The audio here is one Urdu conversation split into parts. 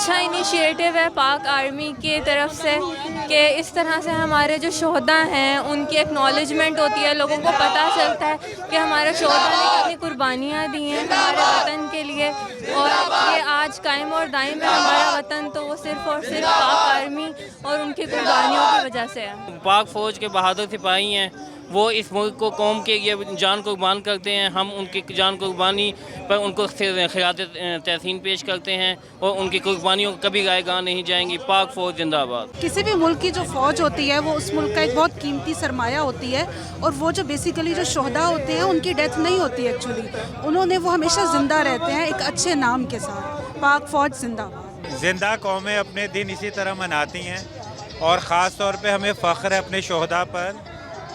اچھا انیشیٹو ہے پاک آرمی کی طرف سے کہ اس طرح سے ہمارے جو شہداء ہیں ان کی ایکنالجمنٹ ہوتی ہے، لوگوں کو پتہ چلتا ہے کہ ہمارے شہداء نے کتنی قربانیاں دی ہیں ہمارے وطن کے لیے، اور یہ آج قائم اور دائم ہے ہمارا وطن، تو وہ صرف اور صرف پاک آرمی اور ان کی قربانیوں کی وجہ سے ہے۔ پاک فوج کے بہادر سپاہی ہیں، وہ اس ملک کو قوم کے لیے جان قربان کرتے ہیں، ہم ان کی جان قربانی پر ان کو خراج تحسین پیش کرتے ہیں اور ان کی قربانیوں کبھی ضائع نہیں جائیں گی۔ پاک فوج زندہ باد۔ کسی بھی ملک کی جو فوج ہوتی ہے وہ اس ملک کا ایک بہت قیمتی سرمایہ ہوتی ہے، اور وہ جو بیسیکلی جو شہداء ہوتے ہیں ان کی ڈیتھ نہیں ہوتی ایکچولی، وہ ہمیشہ زندہ رہتے ہیں ایک اچھے نام کے ساتھ۔ پاک فوج زندہ باد۔ زندہ قومیں اپنے دن اسی طرح مناتی ہیں، اور خاص طور پہ ہمیں فخر ہے اپنے شہداء پر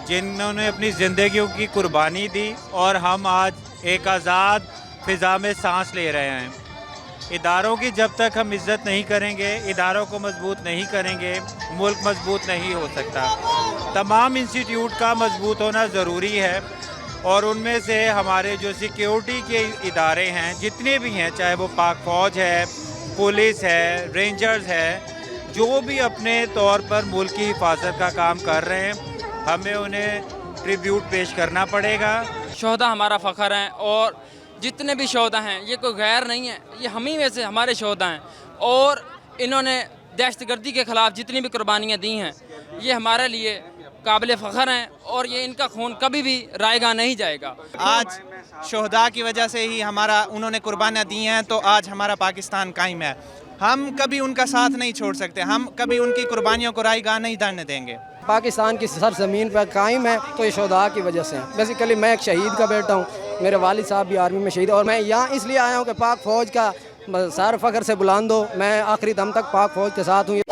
جنہوں نے اپنی زندگیوں کی قربانی دی، اور ہم آج ایک آزاد فضا میں سانس لے رہے ہیں۔ اداروں کی جب تک ہم عزت نہیں کریں گے، اداروں کو مضبوط نہیں کریں گے، ملک مضبوط نہیں ہو سکتا۔ تمام انسٹیٹیوٹ کا مضبوط ہونا ضروری ہے، اور ان میں سے ہمارے جو سیکیورٹی کے ادارے ہیں جتنے بھی ہیں، چاہے وہ پاک فوج ہے، پولیس ہے، رینجرز ہے، جو بھی اپنے طور پر ملک کی حفاظت کا کام کر رہے ہیں، ہمیں انہیں ٹریبیوٹ پیش کرنا پڑے گا۔ شہداء ہمارا فخر ہیں، اور جتنے بھی شہداء ہیں یہ کوئی غیر نہیں ہے، یہ ہم ہی میں سے ہمارے شہداء ہیں، اور انہوں نے دہشت گردی کے خلاف جتنی بھی قربانیاں دی ہیں یہ ہمارے لیے قابل فخر ہیں، اور یہ ان کا خون کبھی بھی رائے گاہ نہیں جائے گا۔ آج شہداء کی وجہ سے ہی انہوں نے قربانیاں دی ہیں، تو آج ہمارا پاکستان قائم ہے۔ ہم کبھی ان کا ساتھ نہیں چھوڑ سکتے، ہم کبھی ان کی قربانیوں کو رائے گاہ نہیں جانے دیں گے۔ پاکستان کی سرزمین پر قائم ہے تو یہ شہداء کی وجہ سے ہیں۔ بیسیکلی میں ایک شہید کا بیٹا ہوں، میرے والد صاحب بھی آرمی میں شہید، اور میں یہاں اس لیے آیا ہوں کہ پاک فوج کا سر فخر سے بلند ہو۔ میں آخری دم تک پاک فوج کے ساتھ ہوں۔